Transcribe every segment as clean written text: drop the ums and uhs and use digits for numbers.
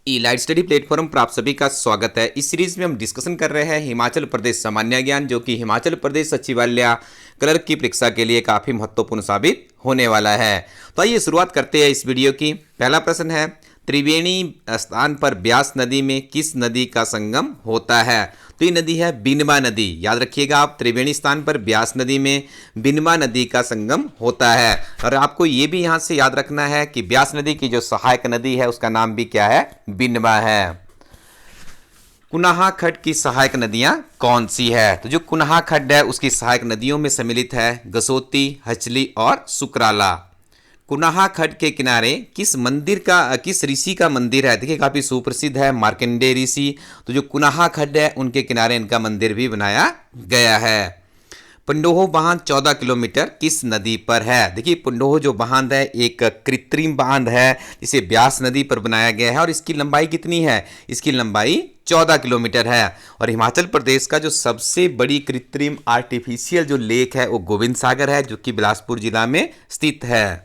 ई light study platform पर आप सभी का स्वागत है। इस सीरीज में हम डिस्कशन कर रहे हैं हिमाचल प्रदेश सामान्य ज्ञान, जो कि हिमाचल प्रदेश सचिवालय क्लर्क की परीक्षा के लिए काफ़ी महत्वपूर्ण साबित होने वाला है। तो आइए शुरुआत करते हैं इस वीडियो की। पहला प्रश्न है, त्रिवेणी स्थान पर ब्यास नदी में किस नदी का संगम होता है? तो ये नदी है बिनवा नदी। याद रखिएगा आप, त्रिवेणी स्थान पर ब्यास नदी में बिनवा नदी का संगम होता है। और आपको ये भी यहाँ से याद रखना है कि ब्यास नदी की जो सहायक नदी है उसका नाम भी क्या है? बिनवा है। कुनाहा खड्ड की सहायक नदियां कौन सी है? तो जो कुनाहा खड्ड है उसकी सहायक नदियों में सम्मिलित है गसोती, हचली और सुकराला। कुनाहा खड्ड के किनारे किस ऋषि का मंदिर है? देखिए काफी सुप्रसिद्ध है, मार्कंडेय ऋषि। तो जो कुनाहा खड्ड है उनके किनारे इनका मंदिर भी बनाया गया है। पंडोह बांध 14 किलोमीटर किस नदी पर है? देखिए पंडोह जो बांध है एक कृत्रिम बांध है जिसे ब्यास नदी पर बनाया गया है। और इसकी लंबाई कितनी है? इसकी लंबाई 14 किलोमीटर है। और हिमाचल प्रदेश का जो सबसे बड़ी कृत्रिम आर्टिफिशियल जो लेक है वो गोविंद सागर है, जो कि बिलासपुर जिला में स्थित है।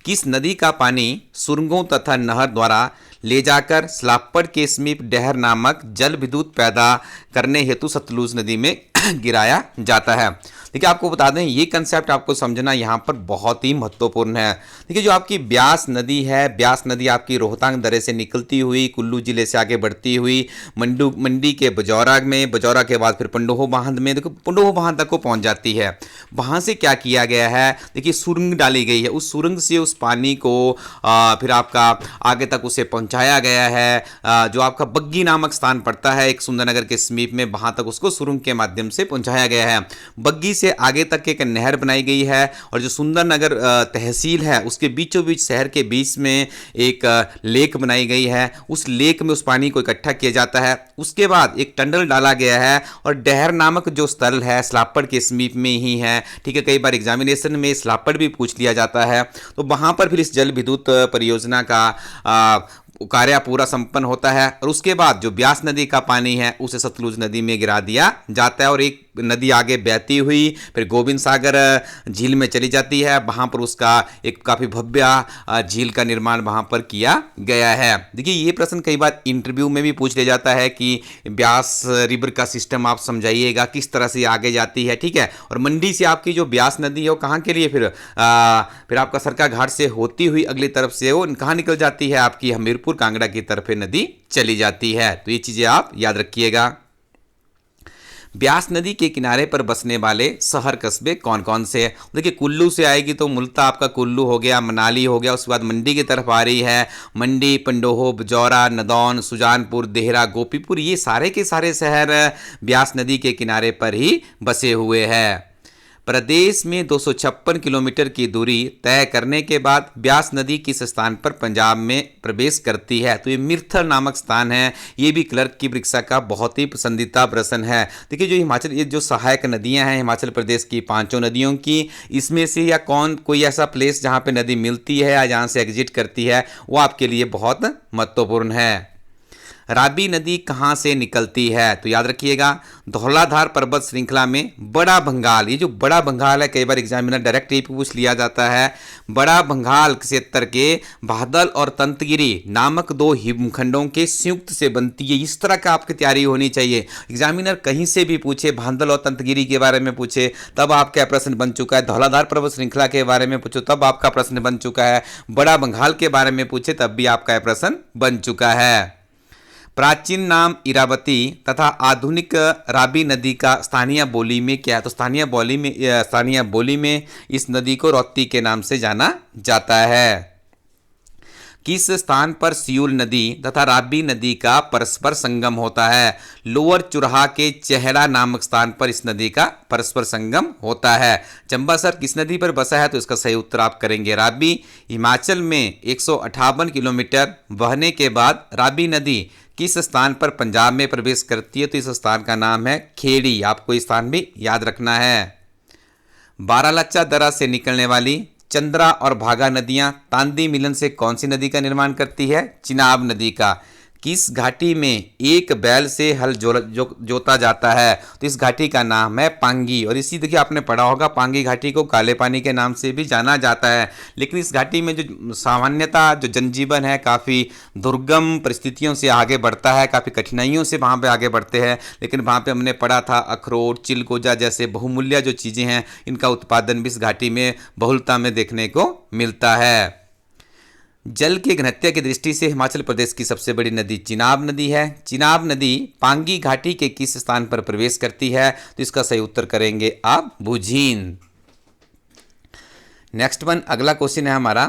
किस नदी का पानी सुरंगों तथा नहर द्वारा ले जाकर स्लापड़ के समीप डहर नामक जल विद्युत पैदा करने हेतु सतलुज नदी में गिराया जाता है? देखिए आपको बता दें, ये कंसेप्ट आपको समझना यहाँ पर बहुत ही महत्वपूर्ण है। देखिए जो आपकी ब्यास नदी है, ब्यास नदी आपकी रोहतांग दर्रे से निकलती हुई कुल्लू जिले से आगे बढ़ती हुई मंडी के बजौरा में, बजौरा के बाद फिर पंडोह बांध में, देखो पंडोह बांध तक को पहुँच जाती है। वहाँ से क्या किया गया है? देखिए सुरंग डाली गई है, उस सुरंग से उस पानी को फिर आपका आगे तक उसे पहुँचाया गया है। जो आपका बग्गी नामक स्थान पड़ता है एक सुंदरनगर के समीप में, वहाँ तक उसको सुरंग के माध्यम से पहुँचाया गया है। बग्गी से आगे तक एक नहर बनाई गई है। और जो सुंदरनगर तहसील है उसके बीचों बीच, शहर के बीच में एक लेक बनाई गई है। उस लेक में उस पानी को इकट्ठा किया जाता है। उसके बाद एक टनल डाला गया है और डहर नामक जो स्थल है स्लापड़ के समीप में ही है। ठीक है, कई बार एग्जामिनेशन में स्लापड़ भी पूछ लिया जाता है। तो वहां पर फिर इस जल विद्युत परियोजना का कार्य पूरा संपन्न होता है। और उसके बाद जो ब्यास नदी का पानी है उसे सतलुज नदी में गिरा दिया जाता है। और एक नदी आगे बहती हुई फिर गोविंद सागर झील में चली जाती है। वहाँ पर उसका एक काफ़ी भव्य झील का निर्माण वहाँ पर किया गया है। देखिए ये प्रश्न कई बार इंटरव्यू में भी पूछ लिया जाता है कि ब्यास रिवर का सिस्टम आप समझाइएगा, किस तरह से आगे जाती है। ठीक है, और मंडी से आपकी जो ब्यास नदी है वो कहाँ के लिए फिर आपका सरका घाट से होती हुई अगली तरफ से वो कहाँ निकल जाती है? आपकी हमीरपुर कांगड़ा की तरफ नदी चली जाती है। तो ये चीज़ें आप याद रखिएगा। ब्यास नदी के किनारे पर बसने वाले शहर कस्बे कौन कौन से हैं? देखिए कुल्लू से आएगी तो मूलतः आपका कुल्लू हो गया, मनाली हो गया। उसके बाद मंडी की तरफ आ रही है मंडी, पंडोह, बजौरा, नदौन, सुजानपुर, देहरा, गोपीपुर। ये सारे के सारे शहर ब्यास नदी के किनारे पर ही बसे हुए हैं। प्रदेश में 256 किलोमीटर की दूरी तय करने के बाद ब्यास नदी किस स्थान पर पंजाब में प्रवेश करती है? तो ये मिर्थल नामक स्थान है। ये भी क्लर्क की परीक्षा का बहुत ही पसंदीदा प्रश्न है। देखिए जो हिमाचल, ये जो सहायक नदियां हैं हिमाचल प्रदेश की पांचों नदियों की, इसमें से या कोई ऐसा प्लेस जहां पे नदी मिलती है या जहां से एग्जिट करती है वो आपके लिए बहुत महत्वपूर्ण है। राबी नदी कहाँ से निकलती है? तो याद रखिएगा धौलाधार पर्वत श्रृंखला में बड़ा भंगाल, ये जो बड़ा भंगाल है कई बार एग्जामिनर डायरेक्ट यही पूछ लिया जाता है। बड़ा भंगाल क्षेत्र के बादल और तंतगिरी नामक दो हिमखंडों के संयुक्त से बनती है। इस तरह का आपकी तैयारी होनी चाहिए। एग्जामिनर कहीं से भी पूछे, बादल और तंतगिरी के बारे में पूछे तब आपका प्रश्न बन चुका है। धौलाधार पर्वत श्रृंखला के बारे में पूछो तब आपका प्रश्न बन चुका है। बड़ा भंगाल के बारे में पूछे तब भी आपका प्रश्न बन चुका है। प्राचीन नाम इरावती तथा आधुनिक राबी नदी का स्थानीय बोली में क्या है? तो स्थानीय बोली में इस नदी को रौती के नाम से जाना जाता है। किस स्थान पर सियूल नदी तथा राबी नदी का परस्पर संगम होता है? लोअर चुराहा के चेहरा नामक स्थान पर इस नदी का परस्पर संगम होता है। चंबासर किस नदी पर बसा है? तो इसका सही उत्तर आप करेंगे राबी। हिमाचल में 158 किलोमीटर बहने के बाद राबी नदी किस स्थान पर पंजाब में प्रवेश करती है? तो इस स्थान का नाम है खेड़ी। आपको इस स्थान भी याद रखना है। बारालाचा दर्रा से निकलने वाली चंद्रा और भागा नदियां तांदी मिलन से कौन सी नदी का निर्माण करती है? चिनाब नदी का। किस घाटी में एक बैल से हल जोता जाता है? तो इस घाटी का नाम है पांगी। और इसी देखिए आपने पढ़ा होगा पांगी घाटी को काले पानी के नाम से भी जाना जाता है। लेकिन इस घाटी में जो सामान्यतः जो जनजीवन है काफ़ी दुर्गम परिस्थितियों से आगे बढ़ता है, काफ़ी कठिनाइयों से वहाँ पे आगे बढ़ते हैं। लेकिन वहाँ पे हमने पढ़ा था अखरोट, चिलगोजा जैसे बहुमूल्य जो चीज़ें हैं इनका उत्पादन भी इस घाटी में बहुलता में देखने को मिलता है। जल के घनत्व की दृष्टि से हिमाचल प्रदेश की सबसे बड़ी नदी चिनाब नदी है। चिनाब नदी पांगी घाटी के किस स्थान पर प्रवेश करती है? तो इसका सही उत्तर करेंगे आप बुझीन। नेक्स्ट वन, अगला क्वेश्चन है हमारा,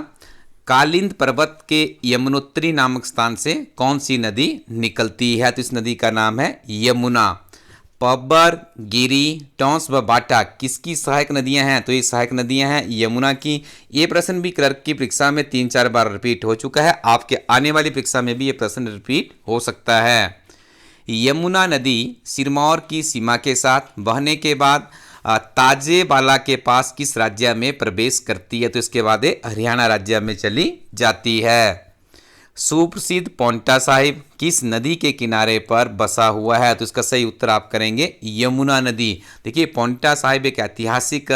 कालिंद पर्वत के यमुनोत्री नामक स्थान से कौन सी नदी निकलती है? तो इस नदी का नाम है यमुना। पब्बर, गिरी, टॉन्स व बाटा किसकी सहायक नदियां हैं? तो ये सहायक नदियां हैं यमुना की। ये प्रश्न भी क्लर्क की परीक्षा में 3-4 बार रिपीट हो चुका है, आपके आने वाली परीक्षा में भी ये प्रश्न रिपीट हो सकता है। यमुना नदी सिरमौर की सीमा के साथ बहने के बाद ताजेबाला के पास किस राज्य में प्रवेश करती है? तो इसके बाद ये हरियाणा राज्य में चली जाती है। सुप्रसिद्ध पौंटा साहिब किस नदी के किनारे पर बसा हुआ है? तो इसका सही उत्तर आप करेंगे यमुना नदी। देखिए पौंटा साहिब एक ऐतिहासिक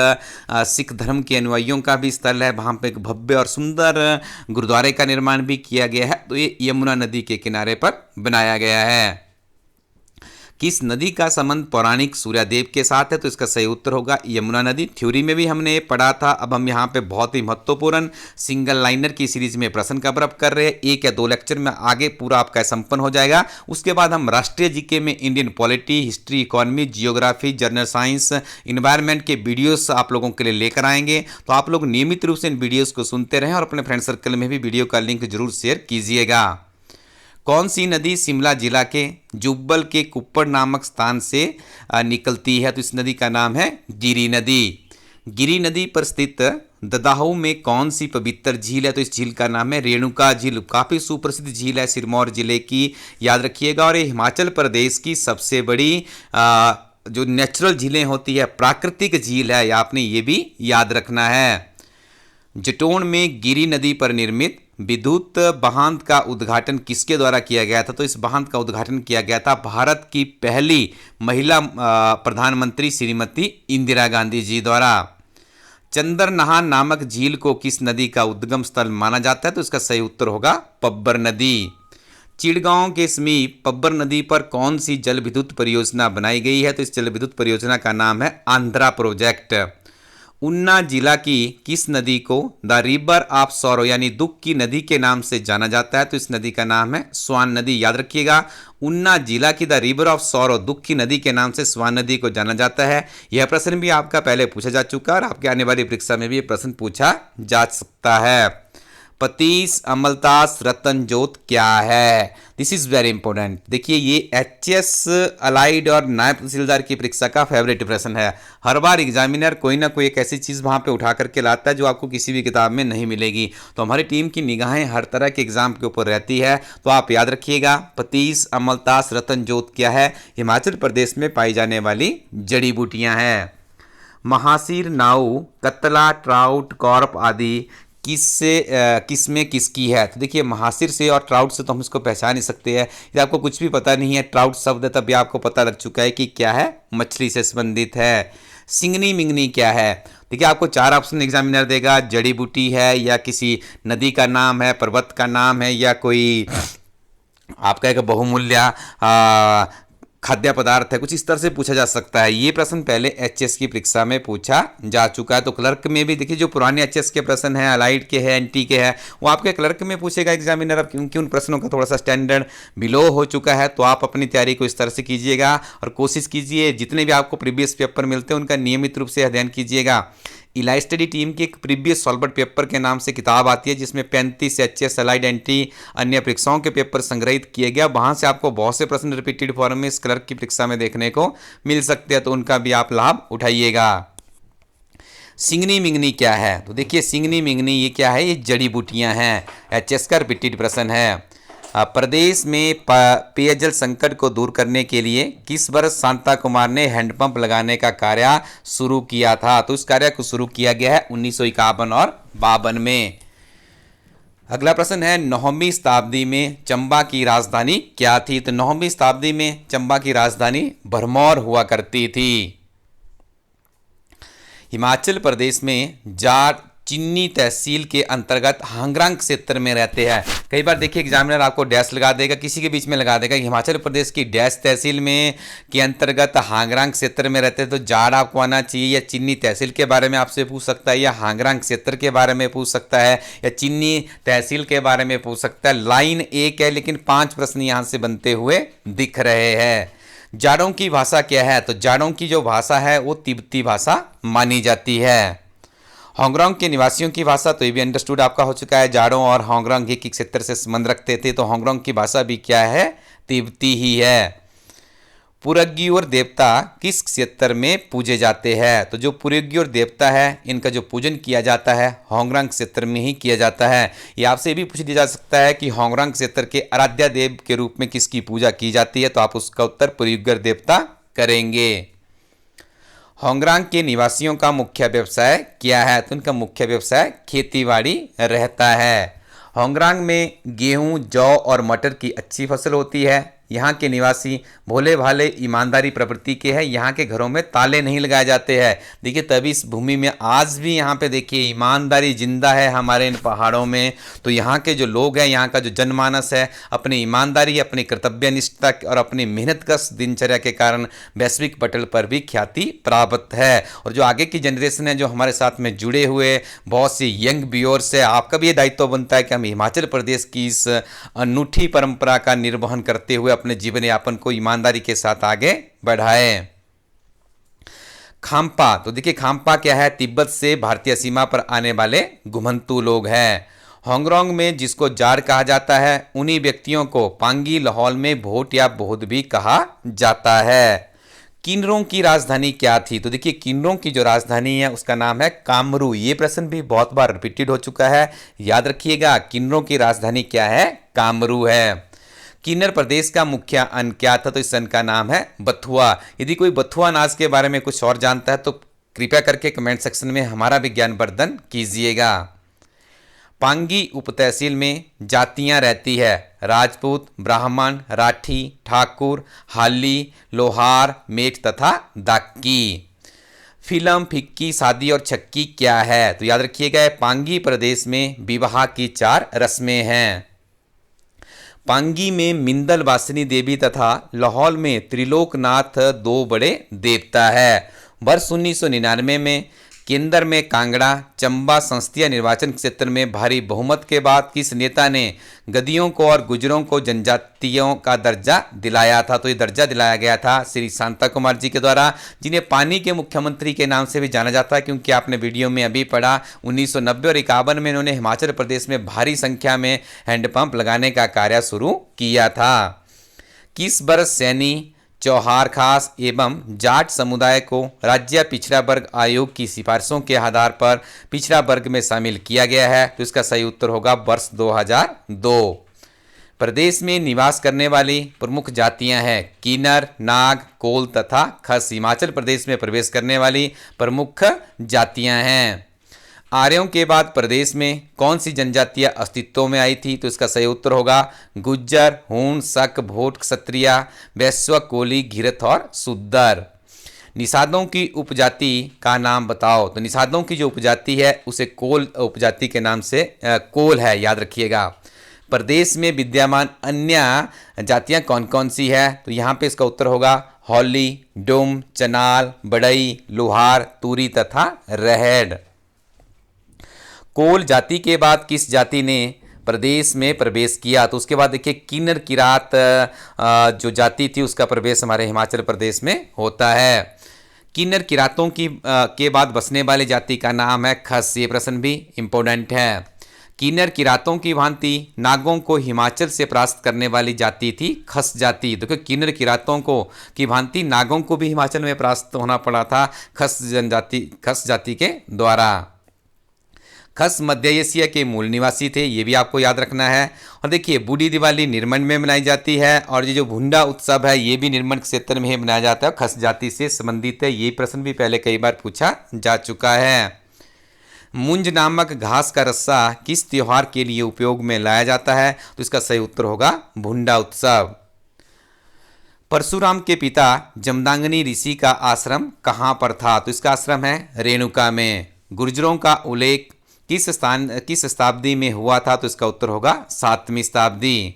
सिख धर्म के अनुयायियों का भी स्थल है, वहाँ पे एक भव्य और सुंदर गुरुद्वारे का निर्माण भी किया गया है। तो ये यमुना नदी के किनारे पर बनाया गया है। किस नदी का संबंध पौराणिक सूर्यदेव के साथ है? तो इसका सही उत्तर होगा यमुना नदी। थ्योरी में भी हमने पढ़ा था। अब हम यहाँ पे बहुत ही महत्वपूर्ण सिंगल लाइनर की सीरीज में प्रश्न कवर अप कर रहे हैं। 1 या 2 लेक्चर में आगे पूरा आपका संपन्न हो जाएगा। उसके बाद हम राष्ट्रीय जीके में Indian polity, history, economy, geography, general science, environment के वीडियोस आप लोगों के लिए लेकर आएंगे। तो आप लोग नियमित रूप से इन वीडियोज़ को सुनते रहें और अपने फ्रेंड सर्कल में भी वीडियो का लिंक जरूर शेयर कीजिएगा। कौन सी नदी शिमला जिला के जुब्बल के कुप्पड़ नामक स्थान से निकलती है? तो इस नदी का नाम है गिरी नदी। गिरी नदी पर स्थित ददाहू में कौन सी पवित्र झील है? तो इस झील का नाम है रेणुका झील। काफ़ी सुप्रसिद्ध झील है सिरमौर जिले की, याद रखिएगा। और ये हिमाचल प्रदेश की सबसे बड़ी जो नेचुरल झीलें होती है, प्राकृतिक झील है, आपने ये भी याद रखना है। जटोण में गिरी नदी पर निर्मित विद्युत बांध का उद्घाटन किसके द्वारा किया गया था? तो इस बांध का उद्घाटन किया गया था भारत की पहली महिला प्रधानमंत्री श्रीमती इंदिरा गांधी जी द्वारा। चंदरनहान नामक झील को किस नदी का उद्गम स्थल माना जाता है? तो इसका सही उत्तर होगा पब्बर नदी। चिड़गांव के समीप पब्बर नदी पर कौन सी जल विद्युत परियोजना बनाई गई है? तो इस जल विद्युत परियोजना का नाम है आंध्रा प्रोजेक्ट। उन्ना जिला की किस नदी को द रिवर ऑफ सौरो यानी दुख की नदी के नाम से जाना जाता है? तो इस नदी का नाम है स्वान नदी। याद रखिएगा, उन्ना जिला की द रिवर ऑफ सौरो दुख की नदी के नाम से स्वान नदी को जाना जाता है। यह प्रश्न भी आपका पहले पूछा जा चुका है और आपके आने वाली परीक्षा में भी यह प्रश्न पूछा जा सकता है। पतीस अमलतास रतन जोत क्या है? This is very important. देखिए ये एचएस अलाइड और नायब तहसीलदार की परीक्षा का फेवरेट प्रश्न है। हर बार एग्जामिनर कोई ना कोई एक ऐसी चीज़ वहाँ पे उठा करके लाता है जो आपको किसी भी किताब में नहीं मिलेगी। तो हमारी टीम की निगाहें हर तरह के एग्जाम के ऊपर रहती है। तो आप याद रखिएगा पतीस अमलतास रतन जोत क्या है? हिमाचल प्रदेश में पाई जाने वाली जड़ी बूटियाँ हैं। महासीर, नाऊ, कतला, ट्राउट, कॉर्प आदि किसमें किसकी है? तो देखिए महासिर से और ट्राउट से तो हम इसको पहचान नहीं सकते हैं। यदि आपको कुछ भी पता नहीं है, ट्राउट शब्द है, तब भी आपको पता लग चुका है कि क्या है, मछली से संबंधित है। सिंगनी मिंगनी क्या है? देखिए आपको 4 ऑप्शन एग्जामिनर देगा, जड़ी बूटी है या किसी नदी का नाम है, पर्वत का नाम है या कोई आपका एक बहुमूल्य खाद्य पदार्थ है, कुछ इस तरह से पूछा जा सकता है। ये प्रश्न पहले एचएस की परीक्षा में पूछा जा चुका है। तो क्लर्क में भी देखिए जो पुराने एचएस के प्रश्न हैं, अलाइड के हैं, एनटी के हैं, वो आपके क्लर्क में पूछेगा एग्जामिनर। अब क्योंकि उन प्रश्नों का थोड़ा सा स्टैंडर्ड बिलो हो चुका है, तो आप अपनी तैयारी को इस तरह से कीजिएगा और कोशिश कीजिए जितने भी आपको प्रीवियस पेपर मिलते हैं उनका नियमित रूप से अध्ययन कीजिएगा। इलाइट स्टडी टीम की एक प्रीवियस सॉल्वर्ड पेपर के नाम से किताब आती है जिसमें 35 एचएस अलाइड एंटी अन्य परीक्षाओं के पेपर संग्रहित किए गए। वहाँ से आपको बहुत से प्रश्न रिपीटेड फॉर्म में इस क्लर्क की परीक्षा में देखने को मिल सकते हैं, तो उनका भी आप लाभ उठाइएगा। सिंगनी मिंगनी क्या है? तो देखिए सिंगनी मिंगनी ये क्या है? ये जड़ी बूटियाँ हैं। एचएस का रिपीटेड प्रश्न है। प्रदेश में पेयजल संकट को दूर करने के लिए किस वर्ष शांता कुमार ने हैंडपंप लगाने का कार्य शुरू किया था? तो इस कार्य को शुरू किया गया है 1951 और 52 में। अगला प्रश्न है 9वीं शताब्दी में चंबा की राजधानी क्या थी? तो 9वीं शताब्दी में चंबा की राजधानी भरमौर हुआ करती थी। हिमाचल प्रदेश में जाट चिन्नी तहसील के अंतर्गत हांगरांग क्षेत्र में रहते हैं। कई बार देखिए एग्जामिनर आपको डैश लगा देगा, किसी के बीच में लगा देगा, हिमाचल प्रदेश की डैश तहसील में के अंतर्गत हांगरांग क्षेत्र में रहते हैं। तो जाट आपको आना चाहिए, या चिन्नी तहसील के बारे में आपसे पूछ सकता है, या हांगरांग क्षेत्र के बारे में पूछ सकता है, या चिन्नी तहसील के बारे में पूछ सकता है। लाइन एक है लेकिन 5 प्रश्न यहाँ से बनते हुए दिख रहे हैं। जाड़ों की भाषा क्या है? तो जाड़ों की जो भाषा है वो तिब्बती भाषा मानी जाती है। हांगकांग के निवासियों की भाषा, तो ये भी अंडरस्टूड आपका हो चुका है। जाड़ों और हांगकांग एक ही क्षेत्र से संबंध रखते थे, तो हांगकांग की भाषा भी क्या है? तिब्बती ही है। पुरग्गियोर देवता किस क्षेत्र में पूजे जाते हैं? तो जो पुरग्गियोर देवता है इनका जो पूजन किया जाता है हांगकांग क्षेत्र में ही किया जाता है। ये आपसे भी पूछ लिया जा सकता है कि हांगकांग क्षेत्र के आराध्य देव के रूप में किसकी पूजा की जाती है? तो आप उसका उत्तर पुरग्गियोर देवता करेंगे। हांगकांग के निवासियों का मुख्य व्यवसाय क्या है? तो इनका मुख्य व्यवसाय खेतीबाड़ी रहता है। हांगकांग में गेहूं, जौ और मटर की अच्छी फसल होती है। यहाँ के निवासी भोले भाले ईमानदारी प्रवृत्ति के हैं। यहाँ के घरों में ताले नहीं लगाए जाते हैं। देखिए तभी इस भूमि में आज भी यहाँ पे देखिए ईमानदारी जिंदा है हमारे इन पहाड़ों में। तो यहाँ के जो लोग हैं, यहाँ का जो जनमानस है, अपनी ईमानदारी, अपनी कर्तव्यनिष्ठता और अपनी मेहनतकश दिनचर्या के कारण वैश्विक पटल पर भी ख्याति प्राप्त है। और जो आगे की जनरेशन है जो हमारे साथ में जुड़े हुए बहुत से यंग व्यूअर्स है, आपका भी ये दायित्व बनता है कि हम हिमाचल प्रदेश की इस अनूठी परंपरा का निर्वहन करते हुए अपने जीवन यापन को ईमानदारी के साथ आगे बढ़ाएं। खाम्पा, तो देखिए खाम्पा क्या है? तिब्बत से भारतीय सीमा पर आने वाले घुमंतू लोग हैं। हांगकांग में जिसको जाड़ कहा जाता है उन्हीं व्यक्तियों को पांगी लाहौल में भोट या बोध भी कहा जाता है। किन्नरों की राजधानी क्या थी? तो देखिए किन्नरों की जो राजधानी है उसका नाम है कामरू। ये प्रश्न भी बहुत बार रिपीटेड हो चुका है, याद रखिएगा। किन्नरों की राजधानी क्या है? कामरू है। किन्नर प्रदेश का मुख्य अन्न क्या था? तो इस अन्न का नाम है बथुआ। यदि कोई बथुआ अनाज के बारे में कुछ और जानता है तो कृपया करके कमेंट सेक्शन में हमारा विज्ञान वर्धन कीजिएगा। पांगी उपतहसील में जातियां रहती है राजपूत, ब्राह्मण, राठी, ठाकुर, हाली, लोहार, मेट तथा दाक्की। फिल्म, फिक्की, शादी और छक्की क्या है? तो याद रखिएगा पांगी प्रदेश में विवाह की 4 रस्में हैं। पांगी में मिंदल वासिनी देवी तथा लाहौल में त्रिलोकनाथ 2 बड़े देवता है। वर्ष 1999 में केंद्र में कांगड़ा चंबा संसदीय निर्वाचन क्षेत्र में भारी बहुमत के बाद किस नेता ने गदियों को और गुजरों को जनजातियों का दर्जा दिलाया था? तो ये दर्जा दिलाया गया था श्री शांता कुमार जी के द्वारा, जिन्हें पानी के मुख्यमंत्री के नाम से भी जाना जाता है, क्योंकि आपने वीडियो में अभी पढ़ा 1990 और 51 में इन्होंने हिमाचल प्रदेश में भारी संख्या में हैंडपंप लगाने का कार्य शुरू किया था। किस वर्ष सैनी, चौहार खास एवं जाट समुदाय को राज्य पिछड़ा वर्ग आयोग की सिफारिशों के आधार पर पिछड़ा वर्ग में शामिल किया गया है? तो इसका सही उत्तर होगा वर्ष 2002। प्रदेश में निवास करने वाली प्रमुख जातियां हैं किन्नर, नाग, कोल तथा खस। हिमाचल प्रदेश में प्रवेश करने वाली प्रमुख जातियां हैं। आर्यों के बाद प्रदेश में कौन सी जनजातियां अस्तित्व में आई थी? तो इसका सही उत्तर होगा गुज्जर, हूण, शक, भोट, क्षत्रिय, वैश्य, कोली, घिरथ और शूद्र। निषादों की उपजाति का नाम बताओ। तो निषादों की जो उपजाति है उसे कोल उपजाति के नाम से कोल है, याद रखिएगा। प्रदेश में विद्यमान अन्य जातियां कौन कौन सी है? तो यहाँ पे इसका उत्तर होगा हौली, डुम, चनाल, बड़ई, लोहार, तूरी तथा रहेड़। कोल जाति के बाद किस जाति ने प्रदेश में प्रवेश किया? तो उसके बाद देखिए किन्नर किरात जो जाति थी उसका प्रवेश हमारे हिमाचल प्रदेश में होता है। किन्नर किरातों की के बाद बसने वाली जाति का नाम है खस। ये प्रश्न भी इम्पोर्टेंट है। किन्नर किरातों की भांति नागों को हिमाचल से परास्त करने वाली जाति थी खस जाति। देखो किन्नर किरातों को की भांति नागों को भी हिमाचल में परास्त होना पड़ा था खस जाति के द्वारा। खस मध्य एशिया के मूल निवासी थे, ये भी आपको याद रखना है। और देखिए बूढ़ी दिवाली निर्मंड में मनाई जाती है और ये जो भुंडा उत्सव है ये भी निर्मंड क्षेत्र में ही मनाया जाता है, खस जाति से संबंधित है। ये प्रश्न भी पहले कई बार पूछा जा चुका है। मुंज नामक घास का रस्सा किस त्योहार के लिए उपयोग में लाया जाता है? तो इसका सही उत्तर होगा भुंडा उत्सव। परशुराम के पिता जमदाग्नि ऋषि का आश्रम कहाँ पर था? तो इसका आश्रम है रेणुका में। गुर्जरों का उल्लेख किस शताब्दी में हुआ था? तो इसका उत्तर होगा 7वीं शताब्दी।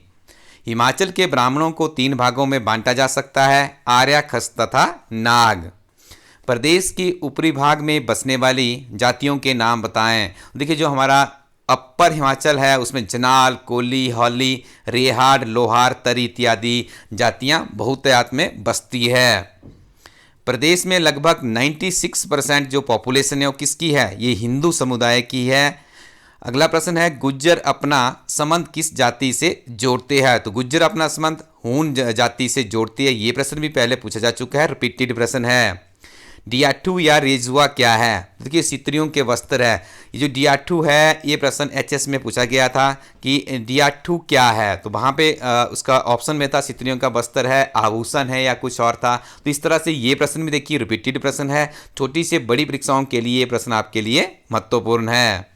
हिमाचल के ब्राह्मणों को 3 भागों में बांटा जा सकता है, आर्य, खस तथा नाग। प्रदेश के ऊपरी भाग में बसने वाली जातियों के नाम बताएं। देखिए जो हमारा अपर हिमाचल है उसमें जनाल, कोली, हौली, रेहाड़, लोहार, तरी इत्यादि जातियां बहुतायत में बसती है। प्रदेश में लगभग 96% जो पॉपुलेशन है वो किसकी है? ये हिंदू समुदाय की है। अगला प्रश्न है गुज्जर अपना संबंध किस जाति से जोड़ते हैं? तो गुज्जर अपना संबंध हूण जाति से जोड़ती है। ये प्रश्न भी पहले पूछा जा चुका है, रिपीटेड प्रश्न है। डियाठू या रेजुआ क्या है? देखिए सित्रियों के वस्त्र है। ये जो डियाठू है ये प्रश्न एचएस में पूछा गया था कि डियाठू क्या है, तो वहाँ पे उसका ऑप्शन में था सित्रियों का वस्त्र है, आभूषण है या कुछ और था। तो इस तरह से ये प्रश्न भी देखिए रिपीटेड प्रश्न है। छोटी से बड़ी परीक्षाओं के लिए ये प्रश्न आपके लिए महत्वपूर्ण है।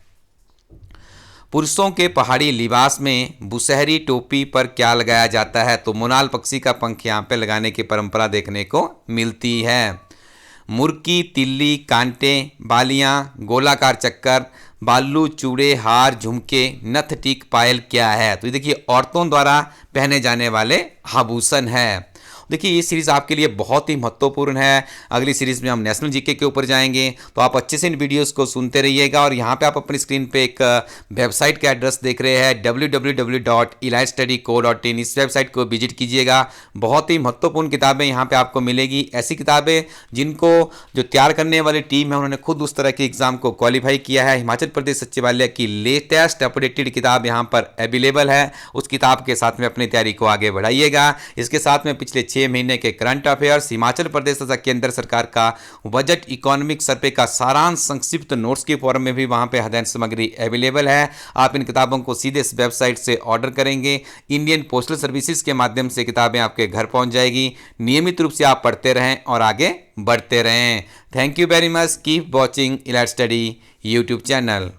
पुरुषों के पहाड़ी लिबास में बुशहरी टोपी पर क्या लगाया जाता है? तो मोनाल पक्षी का पंख यहाँ पे लगाने की परंपरा देखने को मिलती है। मुर्की, तिल्ली, कांटे, बालियां, गोलाकार चक्कर, बालू, चूड़े, हार, झुमके, नथ, टीक, पायल क्या है? तो ये देखिए औरतों द्वारा पहने जाने वाले आभूषण है। देखिए ये सीरीज़ आपके लिए बहुत ही महत्वपूर्ण है। अगली सीरीज़ में हम नेशनल जीके के ऊपर जाएंगे, तो आप अच्छे से इन वीडियोस को सुनते रहिएगा। और यहाँ पे आप अपनी स्क्रीन पे एक वेबसाइट का एड्रेस देख रहे हैं www.elitestudyco.in। इस वेबसाइट को विजिट कीजिएगा। बहुत ही महत्वपूर्ण किताबें यहाँ पे आपको मिलेगी, ऐसी किताबें जिनको जो तैयार करने वाली टीम है उन्होंने खुद उस तरह के एग्जाम को क्वालिफाई किया है। हिमाचल प्रदेश सचिवालय की लेटेस्ट अपडेटेड किताब यहाँ पर अवेलेबल है। उस किताब के साथ में अपनी तैयारी को आगे बढ़ाइएगा। इसके साथ में पिछले 6 महीने के करंट अफेयर्स, हिमाचल प्रदेश तथा केंद्र सरकार का बजट इकोनॉमिक सर्वे का सारांश संक्षिप्त नोट्स के फॉर्म में भी वहां पे अध्ययन सामग्री अवेलेबल है। आप इन किताबों को सीधे इस वेबसाइट से ऑर्डर करेंगे, इंडियन पोस्टल सर्विसेज के माध्यम से किताबें आपके घर पहुंच जाएगी। नियमित रूप से आप पढ़ते रहें और आगे बढ़ते रहें। Thank you very much. Keep watching elite study YouTube channel.